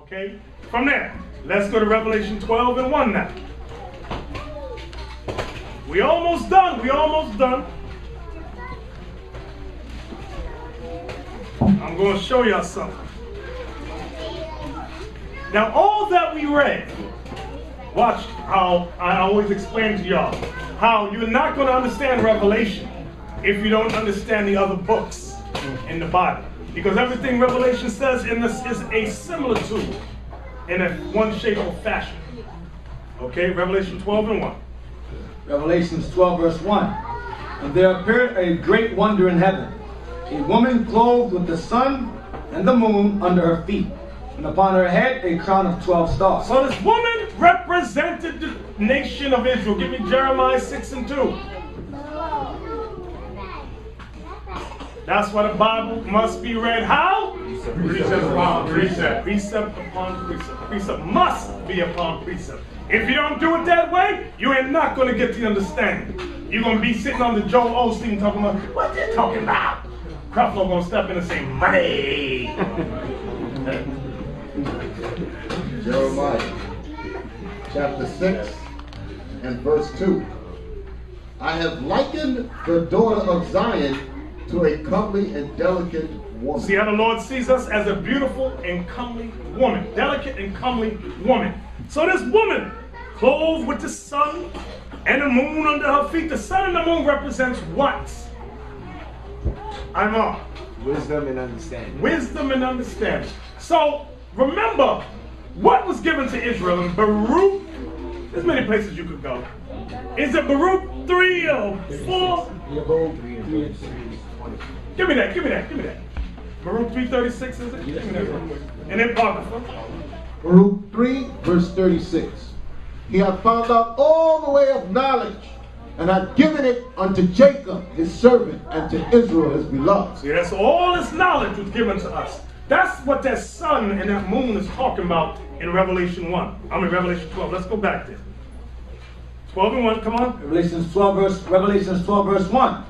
Okay? From there, let's go to Revelation 12 and 1 now. We almost done. We almost done. I'm going to show y'all something. Now, all that we read, watch how I always explain to y'all how you're not going to understand Revelation if you don't understand the other books in the Bible. Because everything Revelation says in this is a similitude in a one shape or fashion. Okay, Revelation 12 and 1. Revelations 12 verse 1. And there appeared a great wonder in heaven, a woman clothed with the sun and the moon under her feet, and upon her head a crown of 12 stars. So this woman represented the nation of Israel. Give me Jeremiah 6 and 2. That's why the Bible must be read how? Precept upon precept. Precept upon precept. Precept must be upon precept. If you don't do it that way, you ain't not going to get the understanding. You're going to be sitting on the Joel Osteen talking about, what they talking about? Creflo going to step in and say, money. Jeremiah chapter 6 and verse 2. I have likened the daughter of Zion to a comely and delicate woman. See how the Lord sees us as a beautiful and comely woman. Delicate and comely woman. So this woman, clothed with the sun and the moon under her feet. The sun and the moon represents what? I'm on. Wisdom and understanding. Wisdom and understanding. So remember, what was given to Israel in Baruch? There's many places you could go. Is it Baruch 3 or 4? Give me that, give me that, give me that. Baruch 3:36 is it? Give me that real quick. And then Apocrypha. Baruch 3 verse 36. He hath found out all the way of knowledge, and hath given it unto Jacob his servant, and to Israel his beloved. See, that's all this knowledge was given to us. That's what that sun and that moon is talking about in Revelation 1. I mean Revelation 12. Let's go back there. 12 and 1, come on. Revelations 12 verse 1.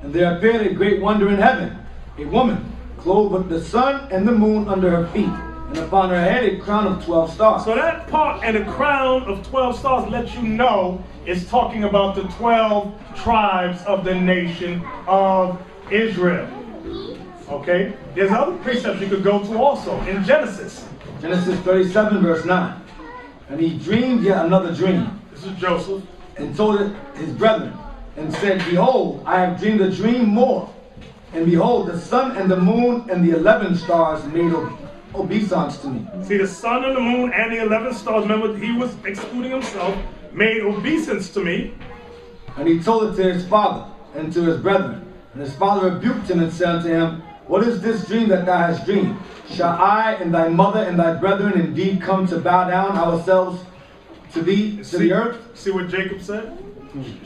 And there appeared a great wonder in heaven, a woman clothed with the sun and the moon under her feet, and upon her head a crown of 12 stars. So that part and a crown of 12 stars lets you know it's talking about the 12 tribes of the nation of Israel. Okay? There's other precepts you could go to also in Genesis. Genesis 37 verse 9. And he dreamed yet another dream, This is Joseph. and told it his brethren, and said, Behold, I have dreamed a dream more. And behold, the sun and the moon and the 11 stars made obeisance to me. See, the sun and the moon and the 11 stars, remember he was excluding himself, made obeisance to me. And he told it to his father and to his brethren. And his father rebuked him and said unto him, What is this dream that thou hast dreamed? Shall I and thy mother and thy brethren indeed come to bow down ourselves to thee, to the earth? See what Jacob said?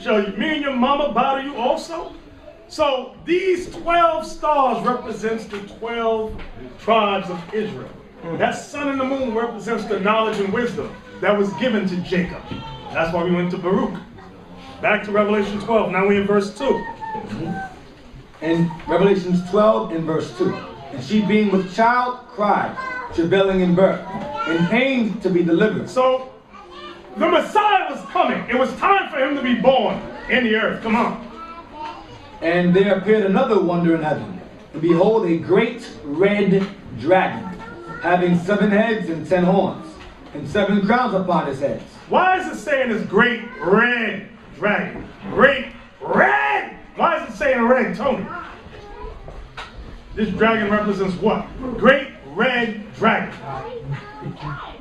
Shall me and your mama bow to you also? So these 12 stars represents the 12 tribes of Israel. That sun and the moon represents the knowledge and wisdom that was given to Jacob. That's why we went to Baruch. Back to Revelation 12. Now we're in verse 2. And Revelations 12 in verse 2. And she being with child cried, travailing in birth, in pain to be delivered. So the Messiah was coming. It was time for him to be born in the earth. Come on. And there appeared another wonder in heaven. And behold, a great red dragon, having 7 heads and 10 horns, and 7 crowns upon his heads. Why is it saying this great red dragon? Great red! Why is it saying red, Tony? This dragon represents what? Great red dragon.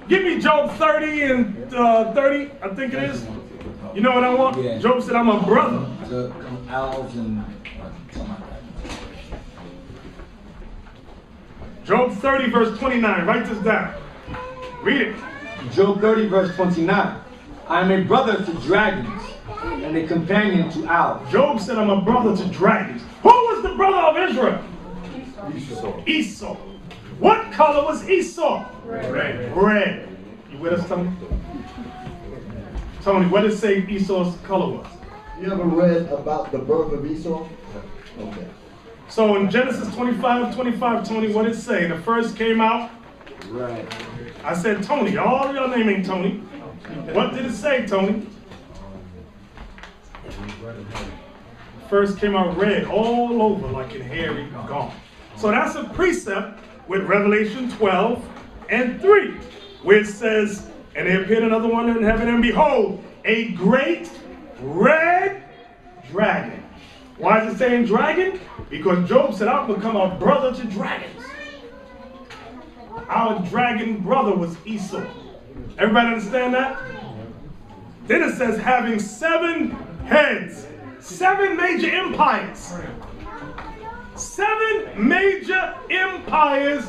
Give me Job 30 and 30, I think it is. You know what I want? Yeah. Job said, I'm a brother. The owls and something like that. Job 30, verse 29. Write this down. Read it. Job 30 verse 29. I am a brother to dragons and a companion to owls. Job said, I'm a brother to dragons. Who was the brother of Israel? Esau. What color was Esau? Red. Red. You with us, Tony? Tony, what did it say Esau's color was? You ever read about the birth of Esau? Okay. So in Genesis 25, Tony, what did it say? The first came out Right. I said Tony. All your name ain't Tony. What did it say, Tony? First came out red all over like in hairy gone. So that's a precept with Revelation 12 and 3, where it says, and there appeared another one in heaven, and behold, a great red dragon. Why is it saying dragon? Because Job said, I'll become a brother to dragons. Our dragon brother was Esau. Everybody understand that? Then it says, having 7 heads, 7 major empires. 7 major empires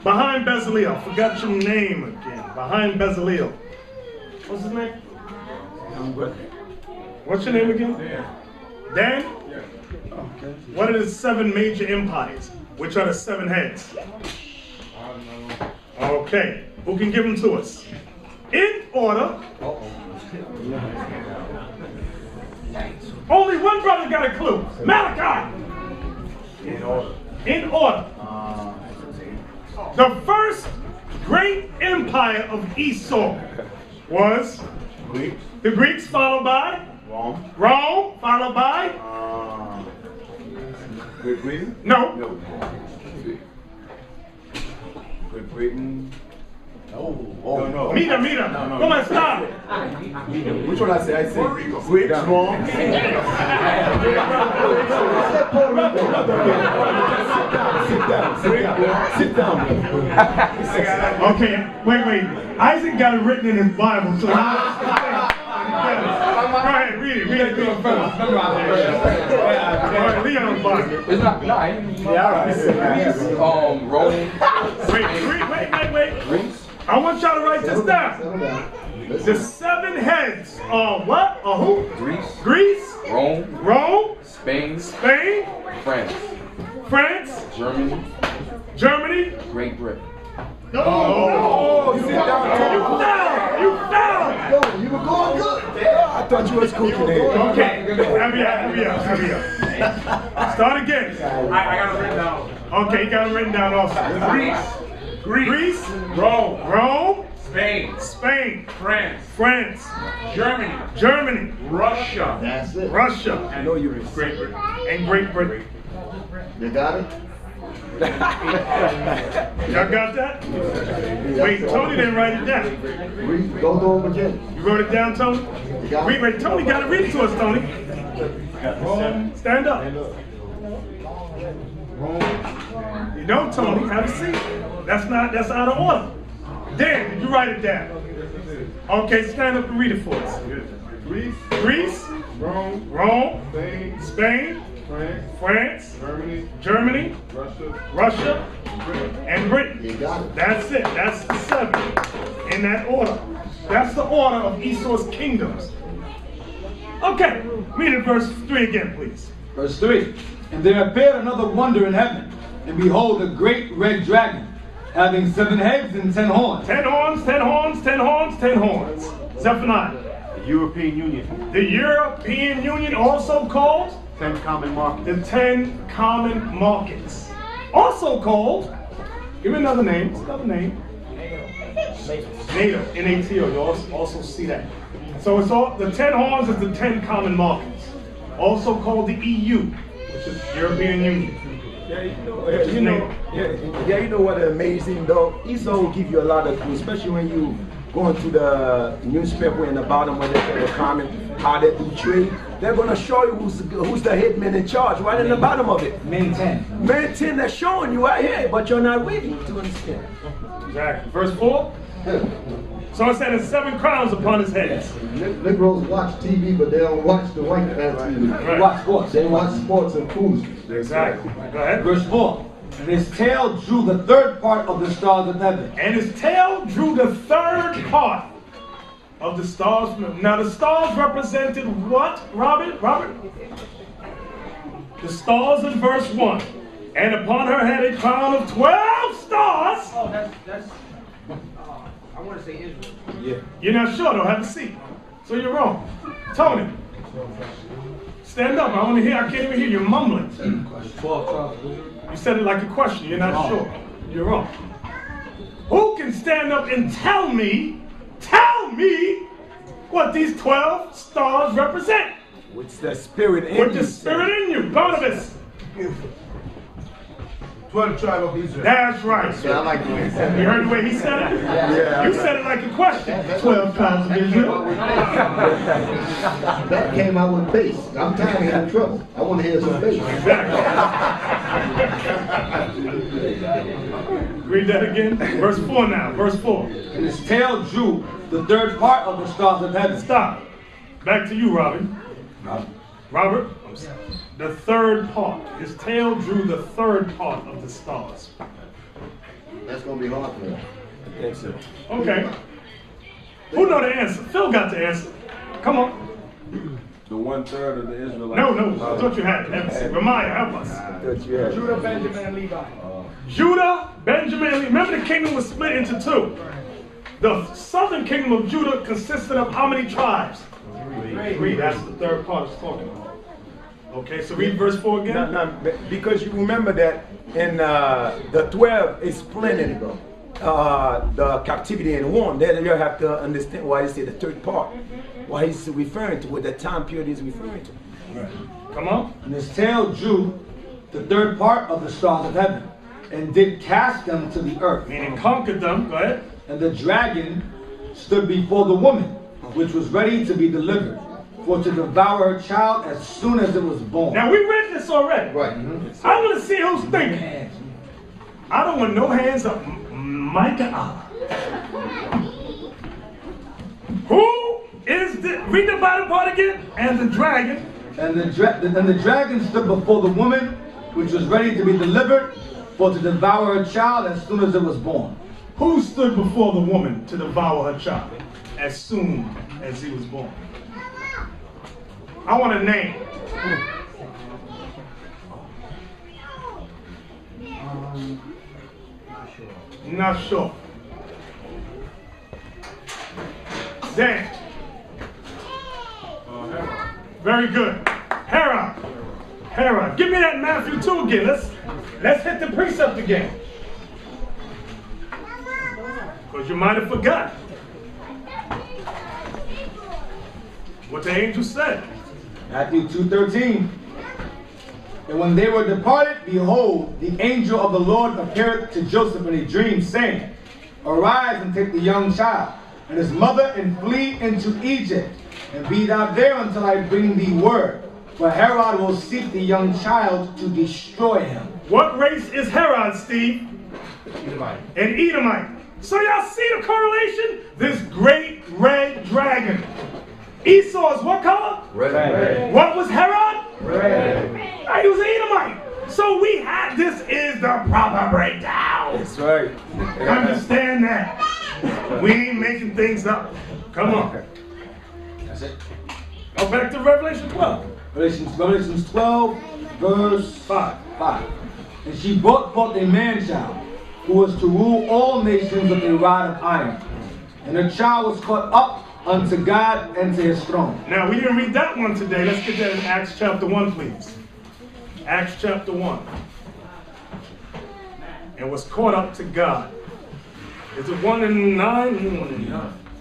behind Bezalel. Forgot your name again. Behind Bezalel. What's his name? What's your name again? Dan? Okay. What are the 7 major empires? Which are the 7 heads? Okay. Who can give them to us? In order. Only one brother got a clue. Malachi. In order. The first great empire of Esau was the Greeks, followed by Rome, followed by Great Britain? No. Great Britain? No. Meet him. Come on, stop. Which one I say? I say Great Rome. Sit down. Okay, wait. Isaac got it written in his Bible, so go ahead, read it first. All right, Leon's Bible. It's not nine. Yeah, Rome. Wait. Greece. I want y'all to write this down. The 7 heads are what? Are who? Greece. Rome. Spain. France. Germany. Great Britain. Oh, you fell. You were going good. I thought you was cooking it. Okay, hurry up. Start again. I got it written down. Okay, you got it written down also. Greece. Rome. Spain. France. Germany. Russia. That's it. Russia. I know you was Great Britain. And Great Britain. You got it? Y'all got that? Wait, Tony didn't write it down. Go through them again. You wrote it down, Tony? Wait, Tony got to read it to us, Tony. Stand up. You don't, Tony. Have a seat. That's out of order. Dan, did you write it down? Okay, stand up and read it for us. Greece, Rome, Spain, France, Germany, Russia, and Britain. You got it. That's it. That's the 7 in that order. That's the order of Esau's kingdoms. Okay, read it verse 3 again, please. Verse 3. And there appeared another wonder in heaven, and behold, a great red dragon, having 7 heads and 10 horns. 10 horns, 10 horns, 10 horns, 10 horns. Zephaniah. The European Union. The European Union, also called 10 common markets. the 10 common markets. Also called, give me another name. What's another name? NATO. NATO. You also see that. So it's all, the 10 horns is the 10 common markets. Also called the EU, which is European Union. Yeah, you know what amazing though? Esau will give you a lot of clues, especially when you go into the newspaper in the bottom when they say the comment how they do trade. They're gonna show you who's the head man in charge, right in the bottom of it. Men 10. Man 10, they're showing you right here, but you're not reading to understand. Exactly. Verse 4. So it said there's 7 crowns upon his head. Liberals watch TV, but they don't watch the white man TV. Right. Watch sports. They watch sports and foolishness. Exactly. Go ahead. Verse 4. And his tail drew the 3rd part of the stars of heaven. And his tail drew the 3rd part of the stars. Now the stars represented what, Robert? The stars in verse 1. And upon her head a crown of 12 stars. Oh, that's I want to say Israel. Yeah. You're not sure though, have a seat. So you're wrong. Tony, stand up. I want to hear, I can't even hear you mumbling. 12 You said it like a question, you're not sure. You're wrong. Who can stand up and tell me what these 12 stars represent? With the spirit in With you. the spirit in you. Barnabas. 12 tribe of Israel. That's right. Yeah, I like the way he said You heard the way he said it? Yeah. You said it like a question. 12 tribes of Israel. That came out with bass. I'm tired of hearing trouble. I want to hear some bass. Read that again. Verse 4 now. Verse 4. And his tail drew the third part of the stars of heaven. Stop. Back to you, Robin. Robert. The third part. His tail drew the third part of the stars. That's going to be hard for him. I think so. Okay. Who know the answer? Phil got the answer. Come on. The 1/3 of the Israelites. No. I thought you had it. Remind, help us. Judah, Benjamin, and Levi. Judah, Benjamin, remember the kingdom was split into two. The southern kingdom of Judah consisted of how many tribes? Three. That's the third part it's talking about. Okay, so read verse 4 again. No, because you remember that in the 12 is splitting the captivity in one. Then you have to understand why he said the third part. What he's referring to, what the time period is referring to. Come on. And his tail drew the third part of the stars of heaven, and did cast them to the earth. Meaning conquered them. Go ahead. And the dragon stood before the woman, which was ready to be delivered, for to devour her child as soon as it was born. Now we read this already. Right. I want to see who's thinking. I don't want no hands up. Micah. Who is the? Read the bottom part again. And the dragon. And the dragon stood before the woman, which was ready to be delivered, for to devour her child as soon as it was born. Who stood before the woman to devour her child as soon as he was born? I want a name. Not sure. Dan. Very good. Hera. Give me that Matthew 2 again. Let's hit the precept again. Because you might have forgot what the angel said. Matthew 2:13. And when they were departed, behold, the angel of the Lord appeared to Joseph in a dream, saying, Arise and take the young child and his mother and flee into Egypt, and be thou there until I bring thee word. For Herod will seek the young child to destroy him. What race is Herod, Steve? Edomite. An Edomite. So y'all see the correlation? This great red dragon. Esau is what color? Red. What was Herod? Red. He was an Edomite. So we had, this is the proper breakdown. That's right. Understand that. We ain't making things up. Come on. That's it. Go back to Revelation 12. Revelation 12, verse 5. And she brought forth a man-child, who was to rule all nations with a rod of iron. And her child was caught up unto God and to his throne. Now, we didn't read that one today. Let's get that in Acts chapter 1, please. Acts chapter 1. And was caught up to God. Is it 1 and 9?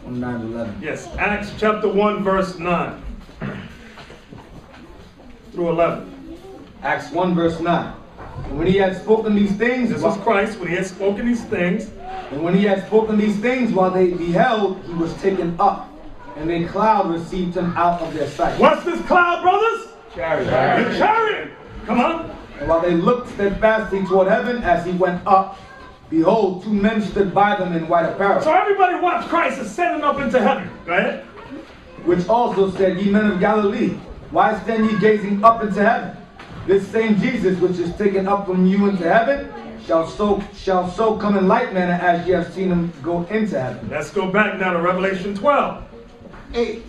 9 to 11. Yes, Acts chapter 1, verse 9 through 11. Acts 1, verse 9. And when he had spoken these things, This was Christ when he had spoken these things. And when he had spoken these things, while they beheld, he was taken up, and a cloud received him out of their sight. What's this cloud, brothers? Chariot. The chariot. Come on. And while they looked steadfastly toward heaven as he went up, behold, two men stood by them in white apparel. So everybody watch Christ ascending up into heaven. Go ahead. Which also said, Ye men of Galilee, why stand ye gazing up into heaven? This same Jesus which is taken up from you into heaven shall so come in like manner as ye have seen him go into heaven. Let's go back now to Revelation 12. Hey,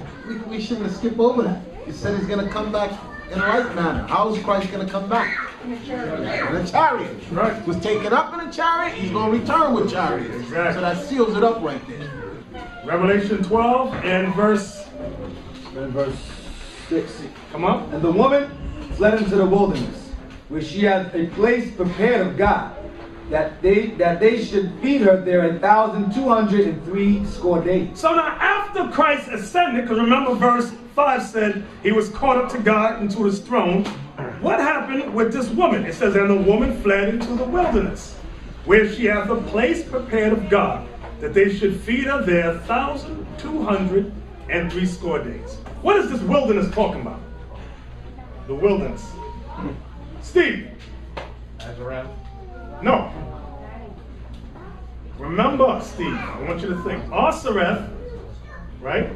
we shouldn't skip over that. He said he's going to come back in like manner. How is Christ going to come back? In a chariot. Right. He was taken up in a chariot. He's going to return with chariots. Exactly. So that seals it up right there. Revelation 12 and verse 6. Come on. And the woman fled into the wilderness, where she had a place prepared of God, that they should feed her there 1,203 score days. So now after Christ ascended, because remember verse 5 said he was caught up to God into his throne, what happened with this woman? It says, and the woman fled into the wilderness, where she hath a place prepared of God, that they should feed her there 1,203 score days. What is this wilderness talking about? The wilderness. Steve. Nazareth. No. Remember, Steve, I want you to think. Asareth, right,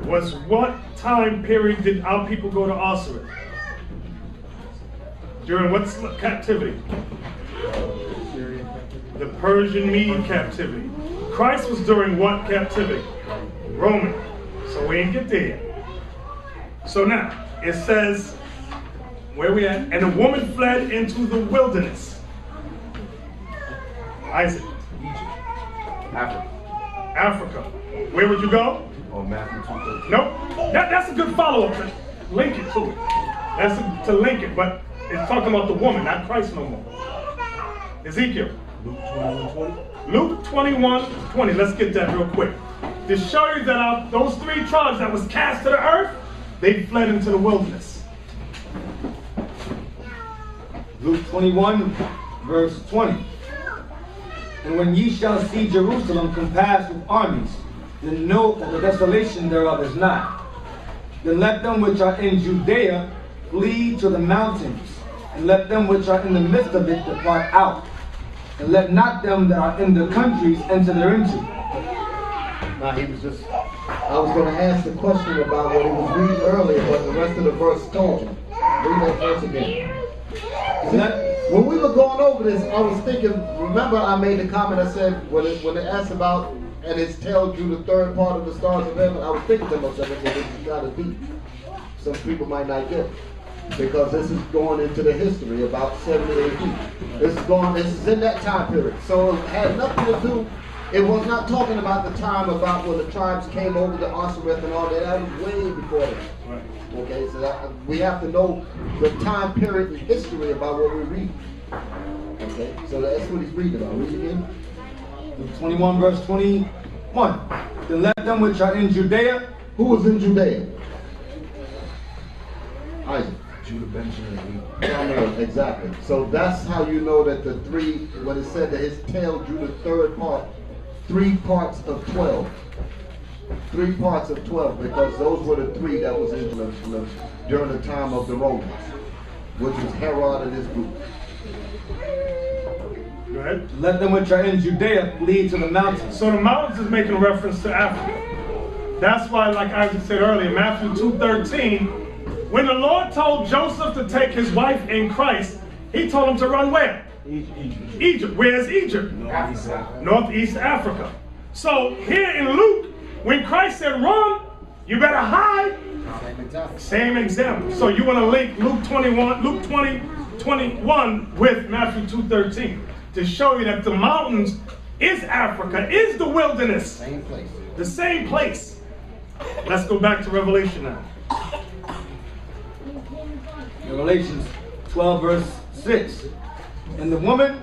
was what time period did our people go to Asareth? During what captivity? The Persian Mede captivity. Christ was during what captivity? Roman. So we ain't get there yet. So now, it says, where we at? And the woman fled into the wilderness. Isaac. Africa. Where would you go? Oh, Matthew 2:13. Nope. That's a good follow-up to link it to it. That's to link it, but it's talking about the woman, not Christ no more. Ezekiel. Luke 21:20. Let's get that real quick. To show you that those 3 tribes that was cast to the earth, they fled into the wilderness. Luke 21, verse 20. And when ye shall see Jerusalem compassed with armies, then know that the desolation thereof is not. Then let them which are in Judea flee to the mountains, and let them which are in the midst of it depart out. And let not them that are in the countries enter thereinto. Now he was just, I was going to ask the question about what he was reading earlier, but the rest of the verse told you. Read that verse again. When we were going over this, I was thinking, remember I made the comment, I said, when it asked about, and it tells you the third part of the stars of heaven, I was thinking to myself, okay, this is kind of deep. Some people might not get it. Because this is going into the history about 70 AD. This is in that time period. So it had nothing to do, it was not talking about the time about when the tribes came over to Asareth and all that. That was way before that. Right. Okay, so we have to know the time period and history about what we're reading. Okay, so that's what he's reading about. Read again. Luke 21, verse 21. Then let them which are in Judea. Who was in Judea? Isaac. Judah, Benjamin, Exactly. So that's how you know that the 3, when it said that his tail drew the third part, 3 parts of 12. 3 parts of 12, because those were the 3 that was in Jerusalem during the time of the Romans, which was Herod and his group. Go ahead. Let them which are in Judea flee to the mountains. So the mountains is making reference to Africa. That's why, like Isaac said earlier, Matthew 2:13, when the Lord told Joseph to take his wife in Christ, he told him to run where? Egypt. Where's Egypt? Northeast Africa. So here in Luke, when Christ said run, you better hide. Same example. So you want to link Luke 20:21 with Matthew 2:13 to show you that the mountains is Africa, is the wilderness. Same place. The same place. Let's go back to Revelation now. Revelation 12, verse 6. And the woman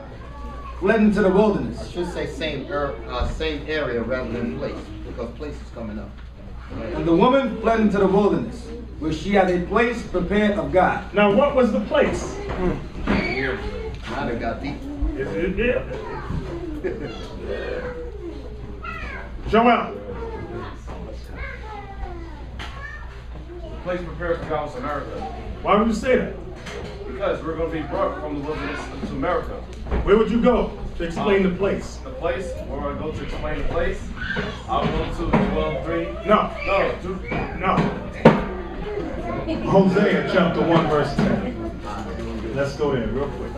fled into the I wilderness. should say same area rather than place, because place is coming up. And the woman fled into the wilderness, where she had a place prepared of God. Now, what was the place? Here. Now they got deep. Joel. Place prepared for God was America. Why would you say that? Because we're going to be brought from the wilderness to America. Where would you go to explain the place? The place where I go to explain the place, I'll go to 12:3. No. No. Hosea chapter 1 verse 10. Let's go there real quick.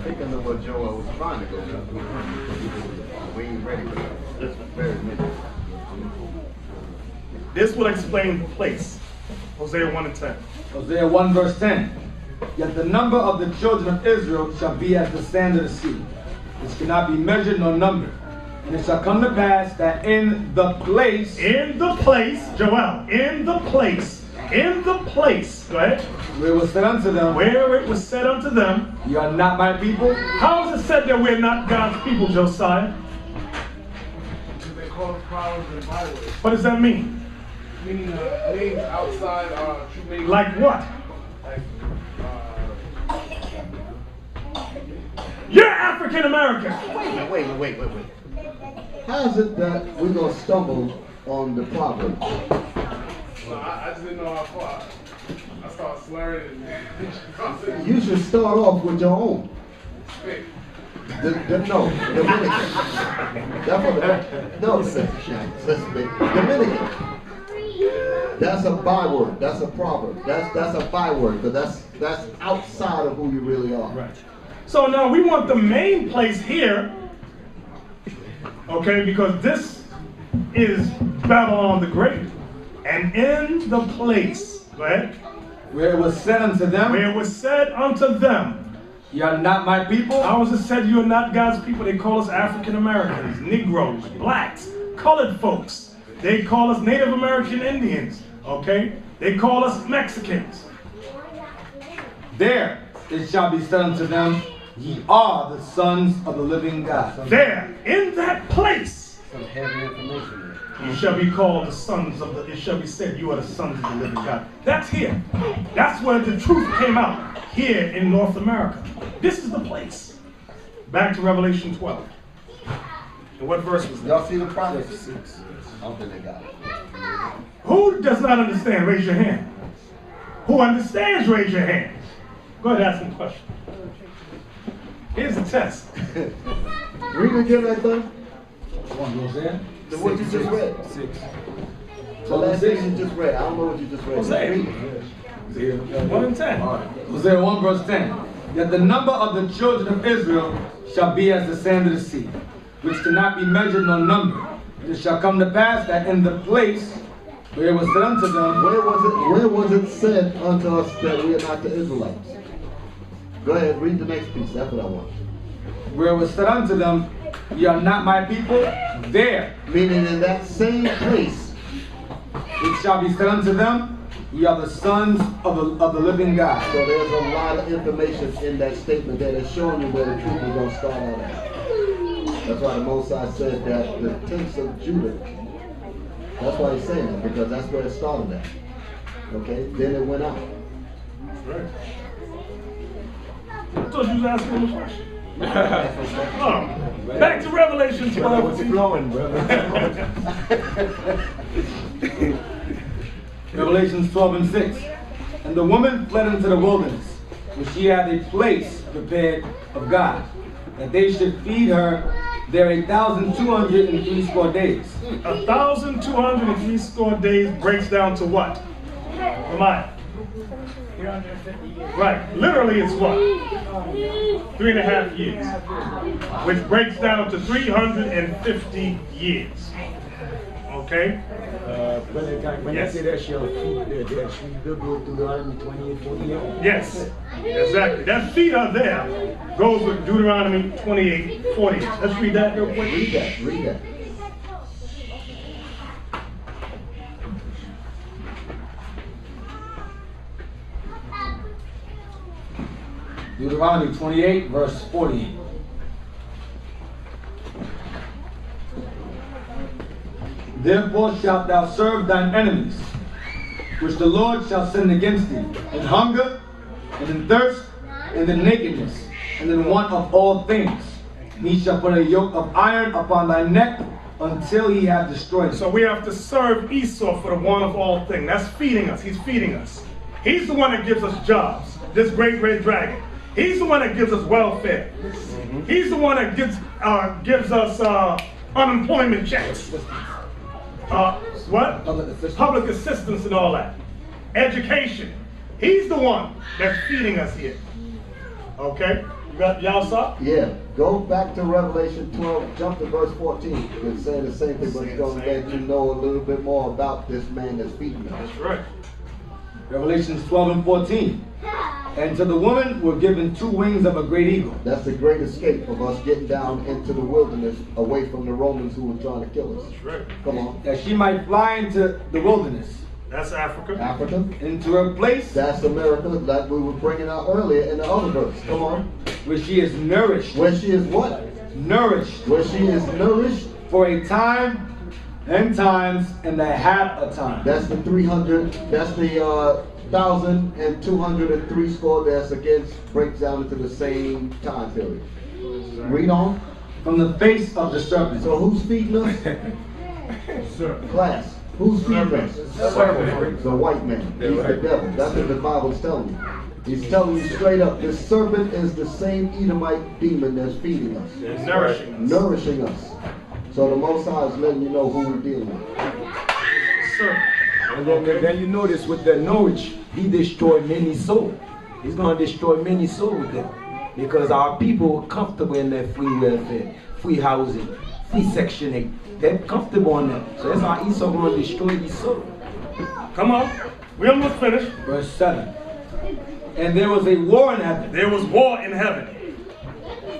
Thinking of what Joel was trying to go to. We ain't ready for that. This was very minute. This will explain the place. Hosea 1 and 10. Hosea 1, verse 10. Yet the number of the children of Israel shall be as the sand of the sea, which cannot be measured nor numbered. And it shall come to pass that in the place, Joel, in the place In the place, go ahead, where it was said unto them, where it was said unto them, "You are not my people." how is it said that we're not God's people, Josiah? Because they call us powers and byways. What does that mean? Meaning names outside true names. Like what? Like, You're African American. Wait. How is it that we're going to stumble on the proverb? so I just didn't know how far. I started slurring and You should start off with your own. spit. Dominican. Dominican. That's a byword. That's a proverb. That's a byword, because that's outside of who you really are. Right. So now we want the main place here, okay, because this is Babylon the Great. And in the place, go ahead, Where it was said unto them, where it was said unto them, "You are not my people." how is it said you are not God's people? They call us African Americans, Negroes, blacks, colored folks. They call us Native American Indians, okay? They call us Mexicans. There it shall be said unto them, "Ye are the sons of the living God." There, in that place, Some heavy information there. you shall be called the sons of the, it shall be said you are the sons of the living God. That's here. That's where the truth came out, here in North America. This is the place. Back to Revelation 12. And what verse was that? Y'all see the prophets? 6. I don't think they got it. Who does not understand? Raise your hand. Who understands? Raise your hand. Go ahead, ask them a question. Here's the test. Read it again right there. What goes there? What you just read. 6. The last thing you just read. I don't know what you just read. Hosea. Read it. 1 and 10. Hosea 1 verse 10. Yet the number of the children of Israel shall be as the sand of the sea, which cannot be measured nor numbered. And it shall come to pass that in the place where it was said unto them, Where was it said unto us that we are not the Israelites? Go ahead, read the next piece. That's what I want. where it was said unto them, "Ye are not my people," there Meaning in that same place, it shall be said unto them, "Ye are the sons of the living God." so there's a lot of information in that statement that is showing you where the truth is going to start out at. That's why the Most High said that the tents of Judah, that's why he's saying that, because that's where it started at. Okay, then it went out. Right. I thought you was asking him a question. Oh, back to Revelation 12. What's flowing, brother? Revelations 12 and 6. And the woman fled into the wilderness, where she had a place prepared of God, that they should feed her there 1,260 days. 1,260 days breaks down to what? Remind. 350 years. Right. Literally, it's what? 3.5 years. Which breaks down to 350 years. Okay? When Yes. I say that she'll feed that she will go to Deuteronomy 28, 48. Yes. Exactly. That feet are there goes with Deuteronomy 28, 40. Let's read that real quick. Read that. Read that. Deuteronomy 28 verse 48. Therefore shalt thou serve thine enemies, which the Lord shall send against thee, in hunger, and in thirst, and in nakedness, and in want of all things. And he shall put a yoke of iron upon thy neck until he have destroyed thee. So we have to serve Esau for the want of all things. That's feeding us. He's feeding us. He's the one that gives us jobs. This great red dragon. He's the one that gives us welfare. He's the one that gives us unemployment checks. What? Public assistance and all that. Education. He's the one that's feeding us here. Okay? Y'all saw? Yeah. Go back to Revelation 12, jump to verse 14. It's saying the same thing, but it's going to let you know a little bit more about this man that's feeding us. That's right. Revelations 12 and 14. And to the woman were given 2 wings of a great eagle. That's the great escape of us getting down into the wilderness away from the Romans who were trying to kill us. That's right. Come on. That she might fly into the wilderness, That's Africa. Africa. Into her place That's America, like we were bringing out earlier in the other verse. Come on. where she is nourished. Where she is what? Nourished Where she is nourished. for a time and times and a half a time. That's the 300. That's the 1,203 score. That's against, breaks down into the same time period. Read on. From the face of the serpent. So who's feeding us? Class. Who's feeding us? The white man. He's the devil. That's what the Bible's telling you. He's telling you straight up, this serpent is the same Edomite demon that's feeding us. It's nourishing us. Nourishing us. So the Most High is letting you know who we're dealing with. Serpent. And then you notice with the knowledge, he destroyed many souls. He's going to destroy many souls with them. Because our people are comfortable in their free welfare, free housing, free Section 8. They're comfortable in that. So that's how Esau going to destroy these souls. Come on. We almost finished. Verse 7. And there was a war in heaven. There was war in heaven.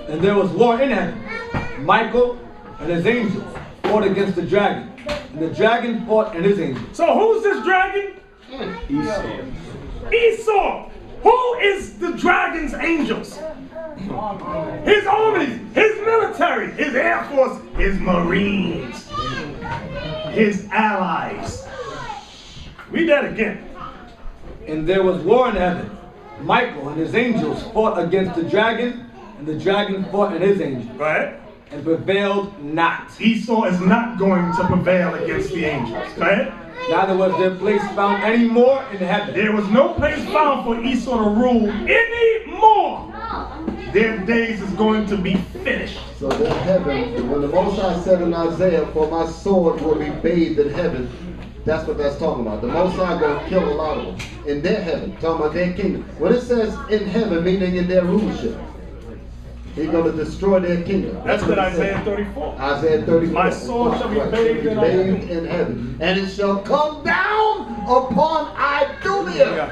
And there was war in heaven. Michael and his angels fought against the dragon. And the dragon fought and his angels. So who's this dragon? Esau. Esau. Who is the dragon's angels? His armies, his military, his air force, his marines, his allies. Read that again. And there was war in heaven. Michael and his angels fought against the dragon, and the dragon fought and his angels, Right? and prevailed not. Esau is not going to prevail against the angels. Right? Neither was their place found any more in heaven. There was no place found for Esau to rule anymore. Their days is going to be finished. So their heaven, when the Most High said in Isaiah, for my sword will be bathed in heaven, that's what that's talking about. The Most High going to kill a lot of them in their heaven, talking about their kingdom. When it says in heaven, meaning in their rulership, he's going to destroy their kingdom. That's what what it says. Isaiah 34. Isaiah 34. My sword shall be bathed in heaven. in heaven, and it shall come down upon Idumea.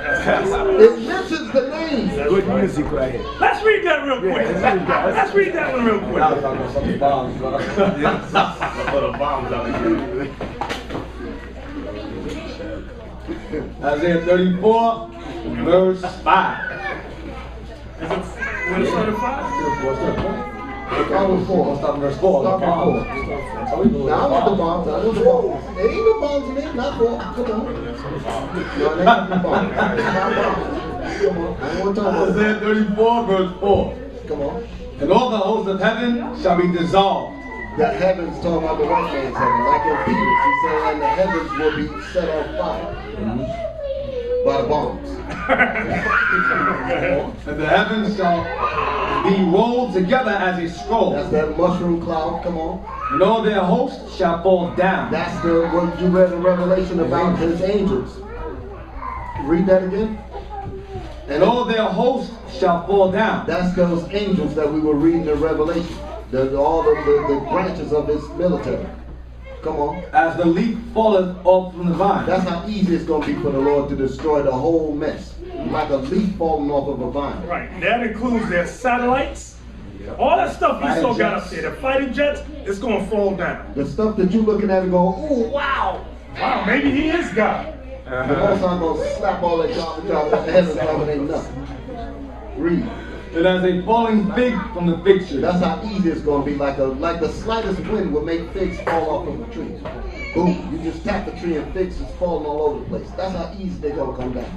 It mentions the name. Good music right here. Let's read that real quick. Let's read that one real quick. Isaiah 34, verse 5. Is it when it's 35? Start with 4. Start from verse 4. Start with 4. Now I want the bombs. I want the bombs. There ain't no bombs in it. Not 4. Come on. No, there ain't no bombs. It's not bombs. Come on. I don't want to talk about Isaiah 34, verse 4. Come on. And all the hosts of heaven shall be dissolved. That heaven's talking about the white man's heaven. Like in Peter, he said, and the heavens will be set on fire by the bombs. And the heavens shall be rolled together as a scroll. That's that mushroom cloud. Come on. And all their hosts shall fall down. That's the what you read in Revelation about his angels. Read that again. And all their hosts shall fall down. That's those angels that we were reading in Revelation. All the branches of his military. Come on. As the leaf falleth off from the vine. That's how easy it's going to be for the Lord to destroy the whole mess. Like a leaf falling off of a vine. Right. That includes their satellites. All that stuff Esau got up there. The fighter jets, it's going to fall down. The stuff that you're looking at and go, ooh, wow. Wow, maybe he is God. The Most High going to slap all that garbage out of the heavens like it ain't nothing. Read. And as a falling fig from the fig tree. That's how easy it's going to be. Like the slightest wind will make figs fall off of a tree. Boom. You just tap the tree and figs is falling all over the place. That's how easy they're going to come down.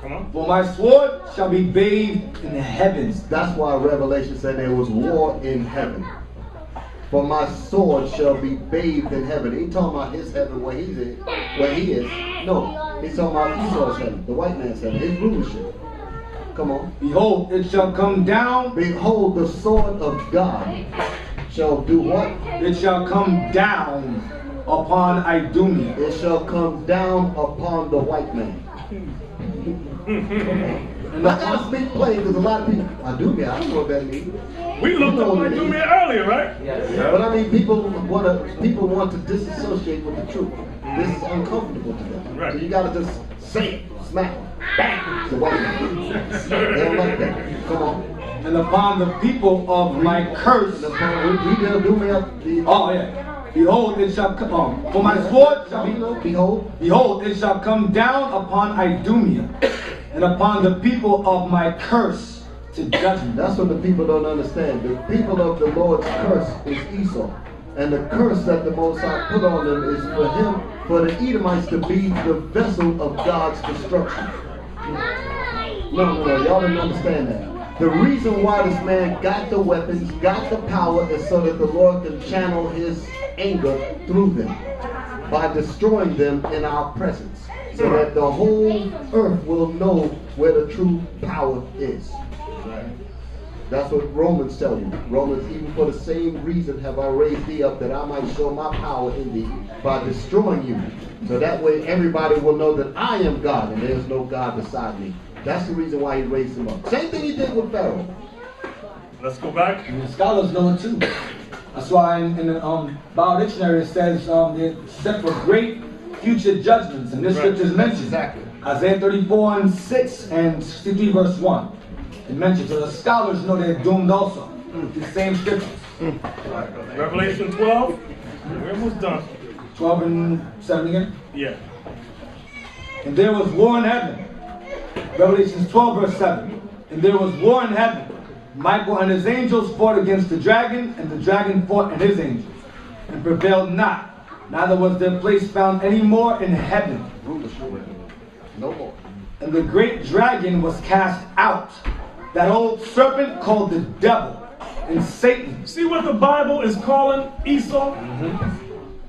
Come on. For my sword shall be bathed in the heavens. That's why Revelation said there was war in heaven. For my sword shall be bathed in heaven. He ain't talking about his heaven where he is. No, he's talking about Esau's heaven, the white man's heaven, his rulership. Come on. Behold, it shall come down. Behold, the sword of God shall do what? It shall come down upon Idumea. It shall come down upon the white man. And I gotta speak plain because a lot of people, Idumea, I don't know what that means. We looked up Idumea earlier, right? Yeah. But I mean, people want to disassociate with the truth. This is uncomfortable to them. Right. So you gotta just say it, smack it, bang, the white man. They don't like that. Come on. And upon the people of my curse. We Idumea. Oh, yeah. Behold, it shall come. For my sword shall be. Behold, it shall come down upon Idumea and upon the people of my curse to judgment. That's what the people don't understand. The people of the Lord's curse is Esau. And the curse that the Most High put on them is for the Edomites to be the vessel of God's destruction. No, y'all didn't understand that. The reason why this man got the weapons, got the power, is so that the Lord can channel his anger through them by destroying them in our presence, so that the whole earth will know where the true power is. That's what Romans tell you. Romans, even for the same reason have I raised thee up, that I might show my power in thee by destroying you. So that way everybody will know that I am God and there's no God beside me. That's the reason why he raised him up. Same thing he did with Pharaoh. Let's go back. And the scholars know it too. That's why in the Bible dictionary it says they're set for great future judgments. And this scripture is mentioned. Exactly. Isaiah 34:6 and 63 verse 1. It mentions. So the scholars know they're doomed also. The same scriptures. Revelation 12. We're almost done. 12 and 7 again. Yeah. And there was war in heaven. Revelation 12 verse 7. And there was war in heaven. Michael and his angels fought against the dragon, and the dragon fought and his angels, and prevailed not. Neither was their place found any more in heaven. No more. And the great dragon was cast out, that old serpent called the devil and Satan. See what the Bible is calling Esau?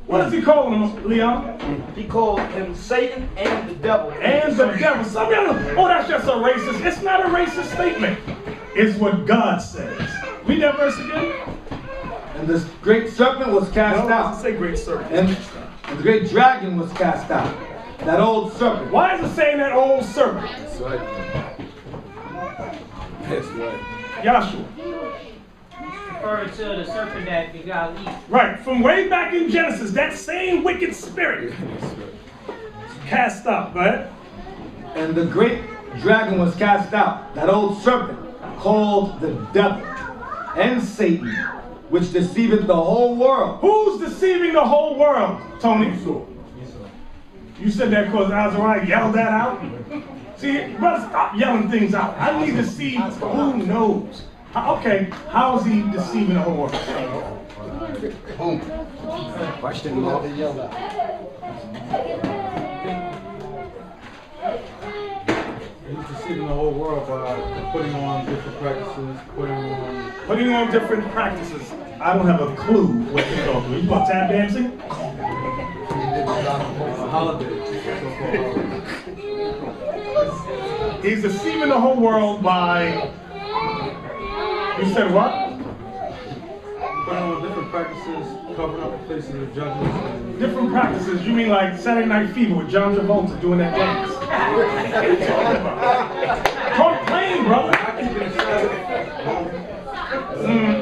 What is he calling him, Leon? He called him Satan and the devil. And the devil. Some of y'all, oh, that's just a racist. It's not a racist statement. It's what God says. Read that verse again. And this great serpent was cast No, out. doesn't say great serpent. And the great dragon was cast out. That old serpent. Why is it saying that old serpent? That's right. That's right. Joshua. Referring to the serpent that begot Eve. Right, from way back in Genesis, that same wicked spirit cast out, right? And the great dragon was cast out. That old serpent called the devil and Satan, which deceiveth the whole world. Who's deceiving the whole world, Tony? You said that because Azariah yelled that out? See, brother, stop yelling things out. I need to see who knows. Okay, how is he deceiving the whole world? Boom. Question mark. He's deceiving the whole world by putting on different practices, Putting on different practices. I don't have a clue what you're talking about. You about tap dancing? holidays. He's deceiving the whole world by, you said what? Putting on different practices, covering up the places of judges. Different practices. You mean like Saturday Night Fever with John Travolta doing that dance? What are you talking about? Talk plain, brother.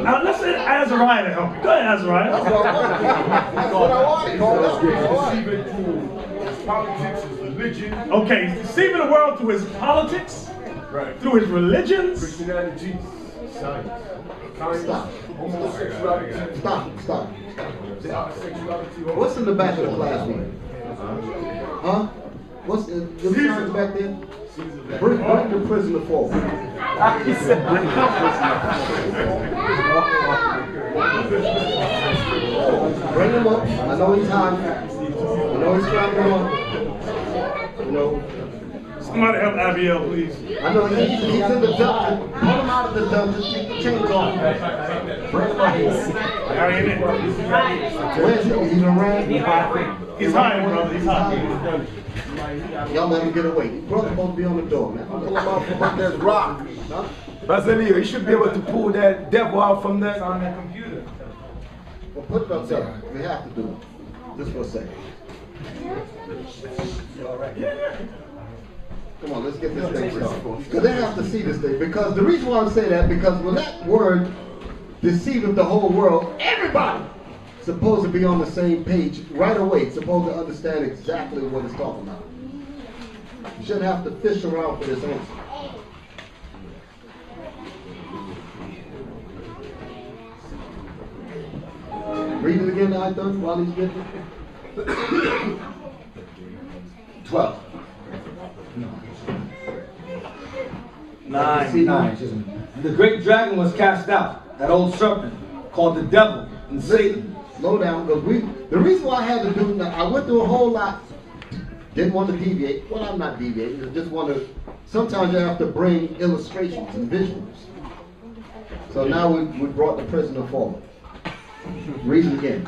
Now let's let Azariah help you. Go ahead, Azariah. That's what I wanted. Deceiving through his politics, his religion. Okay, he's deceiving the world through his politics, Right. through his religions. Christianity, science, Stop. homosexuality, Stop. sexuality. What's in the back of the classroom? Huh? What's the signs back there? Bring the prisoner forward. Bring him up. I know he's hot. I know he's trapping on. You know. Somebody help Abiel, please. I know he's in the dungeon. Pull him out of the dungeon. Take the chains off. Bring him up here. How you in? Where's he? He's around. He's hiding, brother. He's hiding. Y'all let him get away. His brother's supposed to be on the door, man. Pull him out from under that rock. Huh? Basilio, you should be able to pull that devil out from that. On the computer. Well, put it up there. We have to do it. Just for a second. Come on, let's get this thing started. Because they have to see this thing. Because the reason why I say that, because when that word deceiveth the whole world, everybody supposed to be on the same page right away, supposed to understand exactly what it's talking about. You shouldn't have to fish around for this answer. Read it again. again, I done while he's getting it? 12. 9. 9. And the great dragon was cast out, that old serpent, called the devil and Satan. Slow down, because the reason why I had to do that, I went through a whole lot. Didn't want to deviate. Well, I'm not deviating. I just want to. Sometimes you have to bring illustrations and visuals. So now we brought the prisoner forward. Read it again.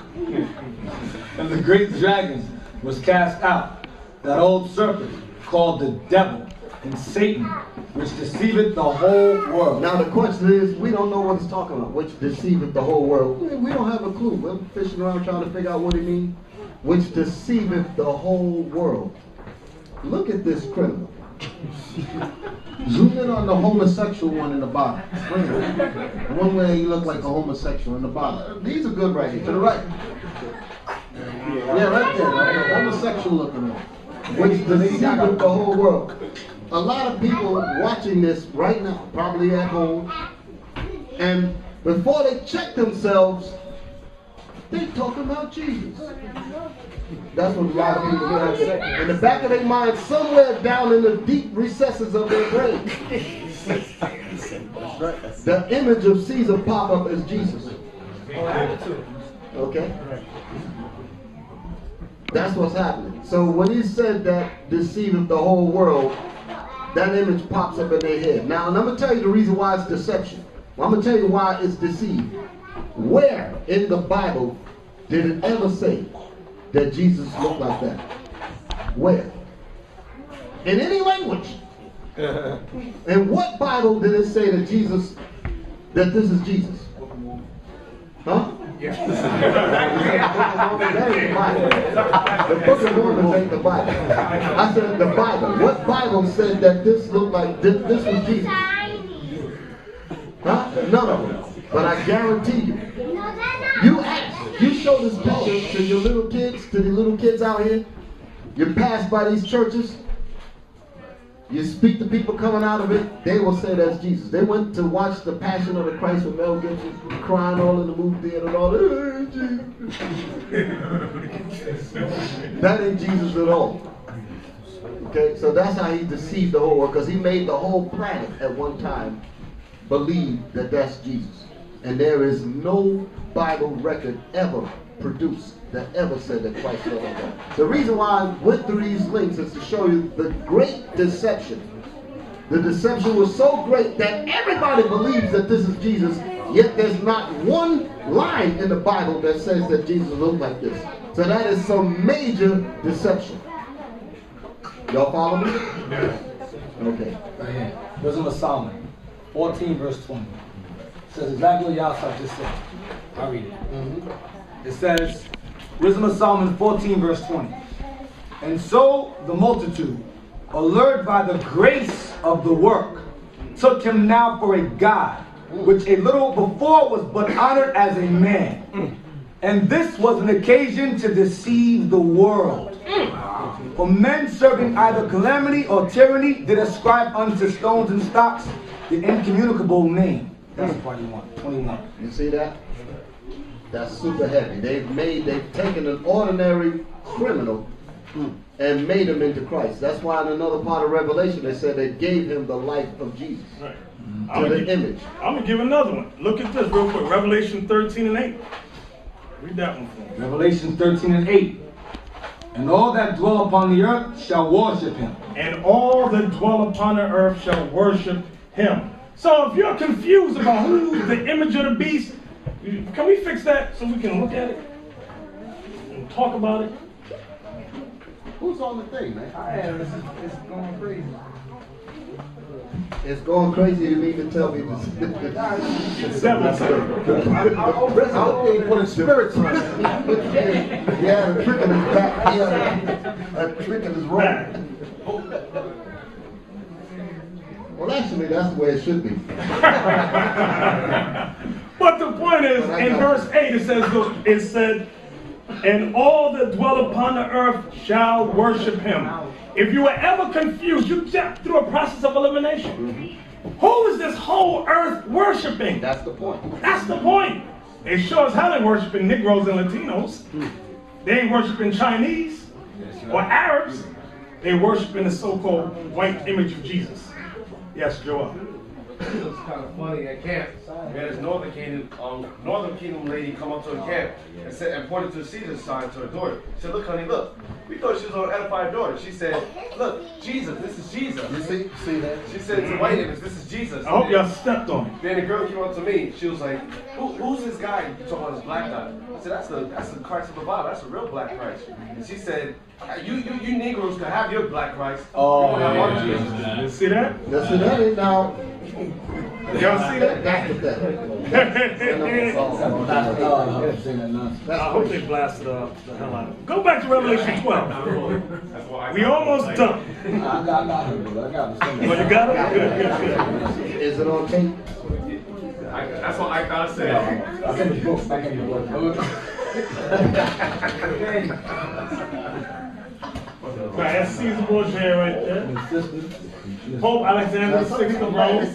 And the great dragon was cast out, that old serpent called the devil and Satan, which deceiveth the whole world. Now the question is, we don't know what he's talking about, which deceiveth the whole world. We don't have a clue. We're fishing around trying to figure out what he means. Which deceiveth the whole world. Look at this criminal. Zoom in on the homosexual one in the bottom. One way he looked like a homosexual in the bottom. These are good right here, to the right. Yeah, right there, right there. Homosexual looking one. Which deceiveth the whole world. A lot of people watching this right now, probably at home, and before they check themselves, they talking about Jesus. That's what a lot of people do. In the back of their mind, somewhere down in the deep recesses of their brain, the image of Caesar pop up as Jesus. Okay? That's what's happening. So when he said that deceiveth the whole world, that image pops up in their head. Now, I'm going to tell you the reason why it's deception. Well, I'm going to tell you why it's deceived. Where in the Bible did it ever say that Jesus looked like that? Where? In any language. In what Bible did it say that that this is Jesus? Huh? Yeah. That ain't the Bible. The Book of Mormon ain't the Bible. I said the Bible. What Bible said that this looked like this was Jesus? Huh? None of them. But I guarantee you, you show this picture to your little kids, to the little kids out here, you pass by these churches, you speak to people coming out of it, they will say that's Jesus. They went to watch The Passion of the Christ with Mel Gibson, crying all in the movie theater and all that. That ain't Jesus at all. Okay, so that's how he deceived the whole world, because he made the whole planet at one time believe that that's Jesus. And there is no Bible record ever produced that ever said that Christ looked like that. The reason why I went through these links is to show you the great deception. The deception was so great that everybody believes that this is Jesus, yet there's not one line in the Bible that says that Jesus looked like this. So that is some major deception. Y'all follow me? Okay. Right here. Wisdom of Solomon, 14 verse 20. It says exactly what y'all just said. I'll read it. It says, Wisdom of Solomon 14 verse 20. And so the multitude, allured by the grace of the work, took him now for a god, which a little before was but honored as a man. And this was an occasion to deceive the world. For men serving either calamity or tyranny did ascribe unto stones and stocks the incommunicable name. That's 21. You see that? That's super heavy. They've taken an ordinary criminal and made him into Christ. That's why in another part of Revelation they said they gave him the life of Jesus. Right. To the image. I'm going to give another one. Look at this real quick. Revelation 13 and 8. Read that one for me. Revelation 13 and 8. And all that dwell upon the earth shall worship him. And all that dwell upon the earth shall worship him. So if you're confused about who's the image of the beast, can we fix that so we can look at it and talk about it? Who's on the thing, man? It's going crazy. It's going crazy. You need to tell me this. It's definitely I hope they put spirits on it. He had a trick in his back. He had a trick in his robe. Well, actually, that's the way it should be. But the point is, in verse 8, it said, and all that dwell upon the earth shall worship him. If you were ever confused, you jumped through a process of elimination. Who is this whole earth worshiping? That's the point. That's the point. They sure as hell ain't worshiping Negroes and Latinos. They ain't worshiping Chinese or Arabs. They worshiping the so-called white image of Jesus. Yes, Joel. It was kind of funny at camp. We had this Northern Kingdom lady come up to the camp and said and pointed to the Caesar sign to her daughter. She said, "Look, honey, look. We thought she was going to edify her daughter." She said, "Look, Jesus, this is Jesus." You see that? She said, "It's a white image. This is Jesus." I hope y'all stepped on it. Then the girl came up to me. She was like, "Who's this guy? You talking about this black guy?" I said, "That's the Christ of the Bible. That's the real black Christ." And she said, "You Negroes can have your black Christ. Oh, you don't have our Jesus." You see that? Listen, that is now. Y'all see that? That's the thing. I hope they blasted the hell out of it. Go back to Revelation 12. We almost done. I got it. Oh, you got it? Good. Is it on tape? That's what I gotta say. I can the book. Right, that's Caesar Borgia right there. Pope Alexander VI of Rome.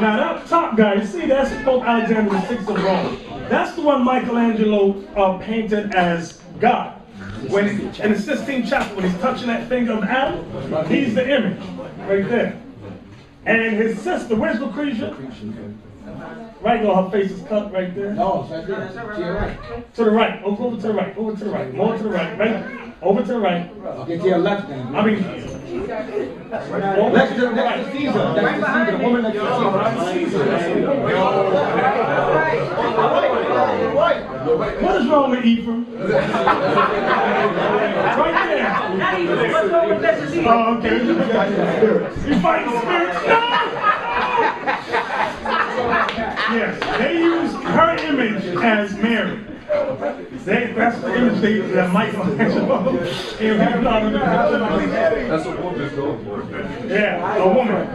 Now that top guy, you see, that's Pope Alexander VI of Rome. That's the one Michelangelo painted as God. When in the Sistine Chapel, when he's touching that finger of Adam, he's the image right there. And his sister, where's Lucretia? Right, her face is cut right there. No, it's right there. To your right. To the right. Over to the right. Over to the right. More to the right. Right. Over to the right. Okay, to your left then. I mean, next to Caesar. Next to Caesar. The woman next to Caesar. what is wrong with Ephraim? Right there. Oh, okay. You fighting spirits? No! Yes, they use her image as Mary. That's the image that Michelangelo. That's a woman, though. Yeah, a woman.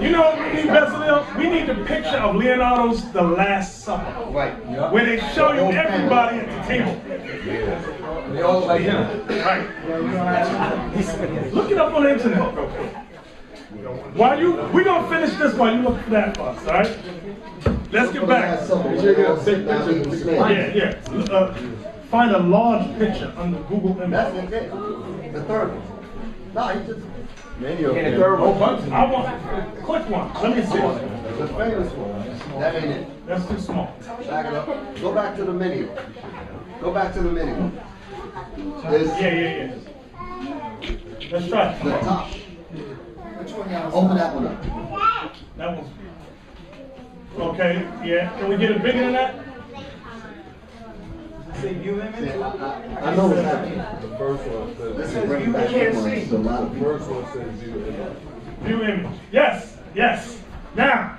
You know what we need, Bezalel? We need the picture of Leonardo's The Last Supper. Right. Where they show you everybody at the table. They all like him. Right. Look it up on the internet. We're gonna finish this while you look for that first, all right? Let's get back. Yeah. Find a large picture under Google That's Images. it. The third one. No, he just. I want a quick one. Let me see. The famous one. That ain't it. That's too small. Back it up. Go back to the menu. Go back to the menu. Yeah. Let's try it. The top. Open that one up. That one's okay. Yeah. Can we get it bigger than that? See, I know what's happening. The first one says, This is bringing back memories to a lot of the people. first one says view image. View image. Yes. Now,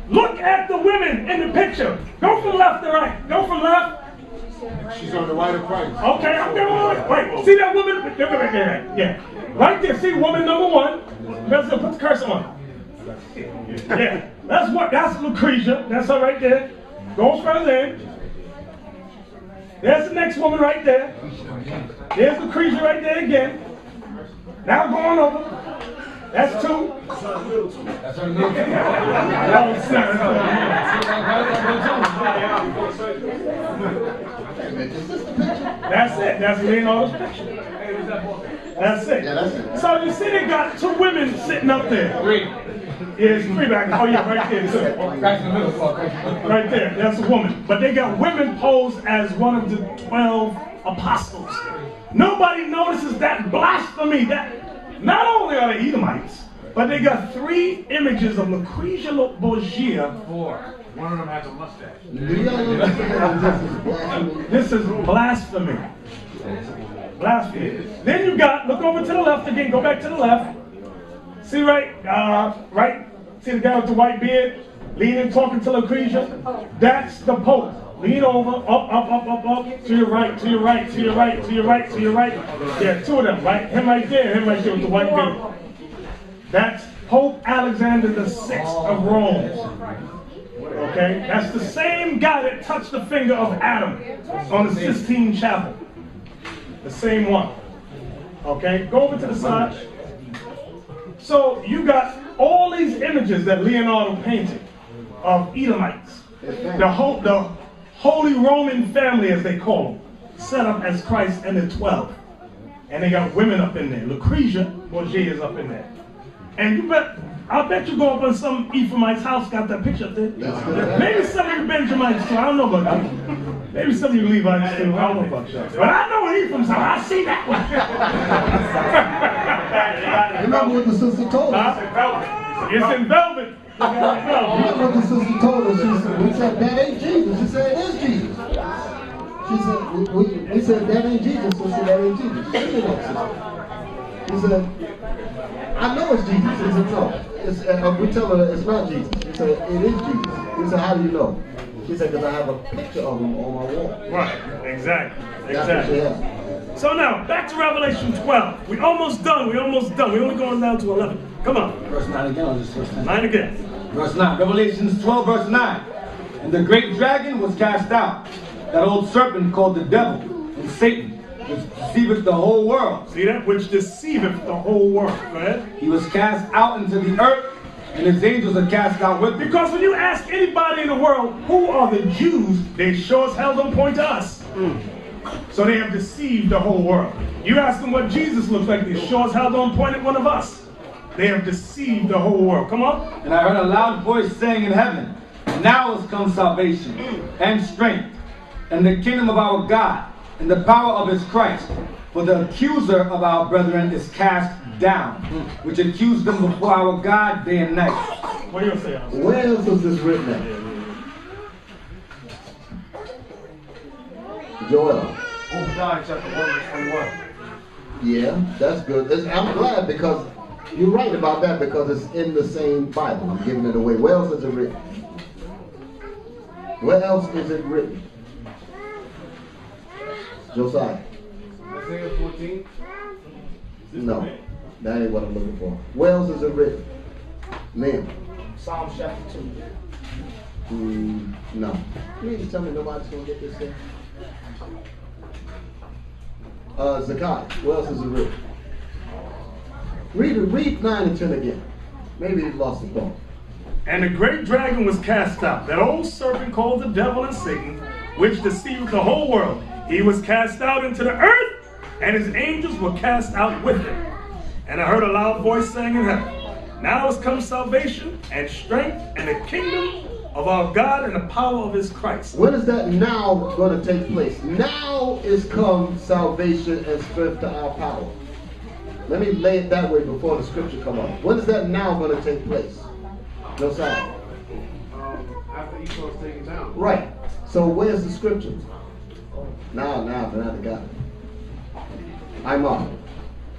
look at the women in the picture. Go from left to right. Go from left. She's on the right of Christ. Okay, I'm going. Wait, see that woman? Yeah. Right there, see woman number one. Let's put the cursor on. Yeah, that's Lucretia. That's her right there. Goes further in. There's the next woman right there. There's Lucretia right there again. Now going over. That's two. That's her little two. That's it. That's Leonardo's picture. That's it. Yeah, that's it. So you see they got two women sitting up there. Three. Yeah, it's three back. Oh yeah, right there too. Right in the middle. Right there. That's a woman. But they got women posed as one of the 12 apostles. Nobody notices that blasphemy. That not only are they Edomites, but they got three images of Lucretia Borgia. Four. One of them has a mustache. This is blasphemy. Blasphemy. Then you got, look over to the left again, go back to the left. See right, see the guy with the white beard, leaning, talking to Lucretia? That's the Pope. Lean over, up, to your right, to your right, to your right, to your right, to your right. Yeah, two of them, right? Him right there with the white beard. That's Pope Alexander VI of Rome. Okay, that's the same guy that touched the finger of Adam on the Sistine Chapel. The same one. Okay, go over to the side. So you got all these images that Leonardo painted of Edomites. The Holy Roman family, as they call them, set up as Christ and the 12. And they got women up in there. Lucretia Bourget is up in there. And I bet you go up on some Ephraimite's house, got that picture up there. Maybe some of you Benjamites too. I don't know about that. Maybe some of you Levites too. I don't know about that. But I know Ephraim's house. I see that one. Remember what the sister told us? It's in velvet. Remember what the sister told us? She said, we said, that ain't Jesus. She said, it is Jesus. She said, we said, that ain't Jesus. So she said, that ain't Jesus. She said, that, sister. He said, I know it's Jesus. He said, no. We tell her it's not Jesus. He said, it is Jesus. He said, how do you know? She said, because I have a picture of him on my wall. Right, exactly. That's what she had. So now, back to Revelation 12. We're almost done. We're only going down to 11. Come on. Verse 9 again, or just verse 9? 9 again. Verse 9. Revelations 12, verse 9. And the great dragon was cast out, that old serpent called the devil and Satan, which deceiveth the whole world. See that? Which deceiveth the whole world. Go ahead. He was cast out into the earth, and his angels are cast out with him. Because when you ask anybody in the world, who are the Jews, they sure as hell don't point to us. So they have deceived the whole world. You ask them what Jesus looks like, they sure as hell don't point at one of us. They have deceived the whole world. Come on. And I heard a loud voice saying in heaven, now has come salvation and strength and the kingdom of our God and the power of his Christ. For the accuser of our brethren is cast down, which accused them before our God day and night. What do you say? Where else is this written at? Joel. John chapter 1 verse 21. Yeah, that's good. I'm glad because you're right about that because it's in the same Bible. I'm giving it away. Where else is it written? Where else is it written? Josiah. Isaiah 14. No, that ain't what I'm looking for. Where else is it written? Name. Psalm chapter 2. No. You mean to tell me nobody's going to get this thing? Zechariah. Where else is it written? Read 9 and 10 again. Maybe he lost his ball. And the great dragon was cast out, that old serpent called the devil and Satan, which deceived the whole world. He was cast out into the earth, and his angels were cast out with him. And I heard a loud voice saying in heaven, now has come salvation and strength and the kingdom of our God and the power of his Christ. When is that now going to take place? Now is come salvation and strength to our power. Let me lay it that way before the scripture come up. When is that now going to take place? Josiah. After Esau's taken down. Right. So where's the scripture? Now I got it. I'm on.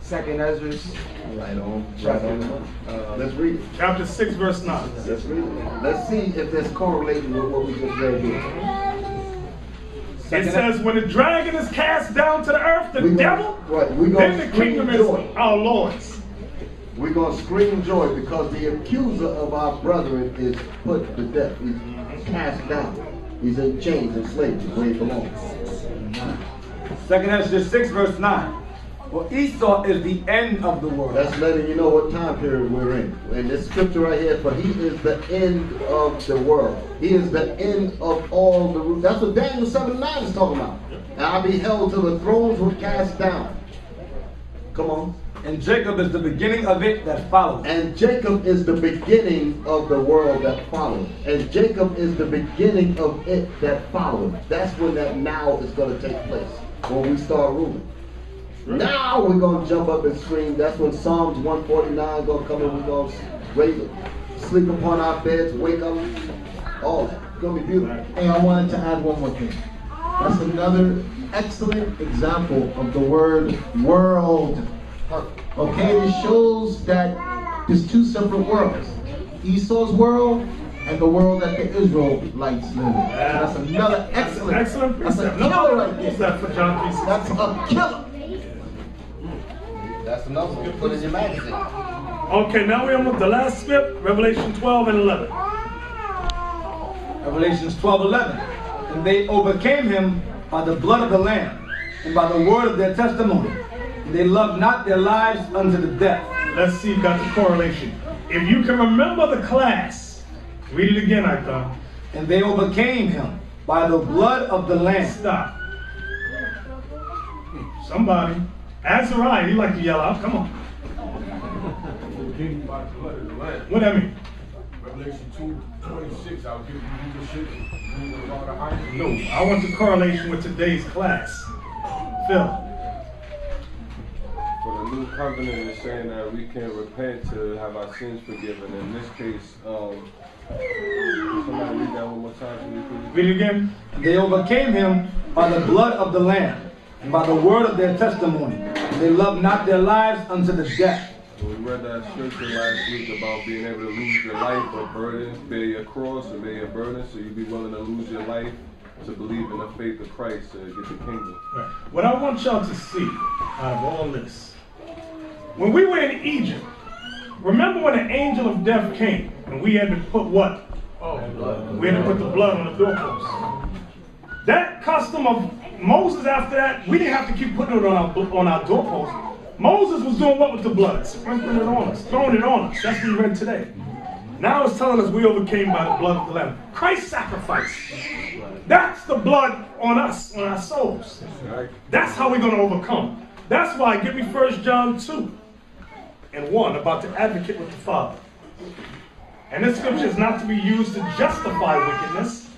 Second Ezra. Right on. Let's read it. Chapter 6, verse 9. Let's read it. Let's see if that's correlating with what we just read here. It says, when the dragon is cast down to the earth, the devil, then the kingdom is our Lord's. We're going to scream joy because the accuser of our brethren is put to death. He's cast down. He's in chains and slavery where he belongs. Second Ezra 6 verse 9. For Esau is the end of the world. That's letting you know what time period we're in. And this scripture right here, for he is the end of the world. He is the end of all the roots. That's what Daniel 7:9 is talking about. And I beheld till the thrones were cast down. Come on. And Jacob is the beginning of it that follows. And Jacob is the beginning of the world that follows. And Jacob is the beginning of it that follows. That's when that now is going to take place. When we start ruling. Now we're going to jump up and scream. That's when Psalms 149 is going to come in. We're going to raise it. Sleep upon our beds, wake up. All that. It's going to be beautiful. Hey, I wanted to add one more thing. That's another excellent example of the word world. Okay, it shows that there's two separate worlds. Esau's world and the world that the Israelites live in. So that's another excellent precept. That's a killer right there. That's for John 3:16. That's a killer. That's another one. Put in your magazine. Okay, now we're on the last script, Revelation 12 and 11. Revelations 12:11. And they overcame him by the blood of the Lamb and by the word of their testimony. And they loved not their lives unto the death. Let's see if got the correlation. If you can remember the class, read it again, I thought. And they overcame him by the blood of the Lamb. Stop. Somebody. Azariah, you like to yell out. Come on. By the blood of the Lamb. What that mean? Revelation 2:26, I'll give you leadership. No, I want the correlation with today's class. Phil. For the new covenant is saying that we can repent to have our sins forgiven. In this case, can somebody read that one more time for me, please? Read it again. They overcame him by the blood of the Lamb and by the word of their testimony. And they loved not their lives unto the death. We read that scripture last week about being able to lose your life or burdens, bear your cross or bear your burdens, so you'd be willing to lose your life to believe in the faith of Christ to get the kingdom. Right. What I want y'all to see out of all this, when we were in Egypt, remember when the angel of death came and we had to put what? blood. We had to put the blood on the doorpost. That custom of Moses after that, we didn't have to keep putting it on our doorpost. Moses was doing what with the blood? Sprinkling it on us, throwing it on us. That's what we read today. Now it's telling us we overcame by the blood of the Lamb. Christ's sacrifice. That's the blood on us, on our souls. That's how we're going to overcome. That's why, give me 1 John 2:1 about the advocate with the Father. And this scripture is not to be used to justify wickedness.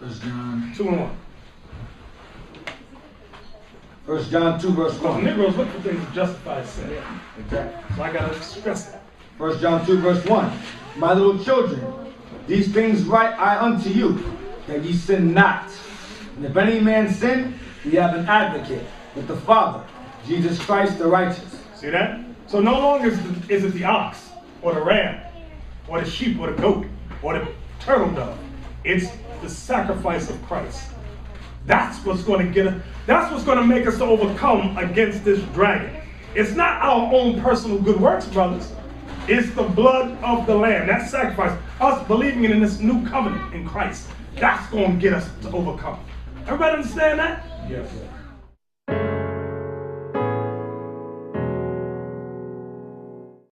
1 John 2:1. 1 John 2 verse 1. Negroes look for things to justify sin. So I got to stress that. 1 John 2 verse 1. My little children, these things write I unto you, that ye sin not. And if any man sin, we have an advocate with the Father, Jesus Christ the righteous. See that? So no longer is it the ox, or the ram, or the sheep, or the goat, or the turtle dove. It's the sacrifice of Christ. That's what's going to get us. That's what's going to make us to overcome against this dragon. It's not our own personal good works, brothers. It's the blood of the Lamb. That sacrifice, us believing in this new covenant in Christ. That's going to get us to overcome. Everybody understand that? Yes.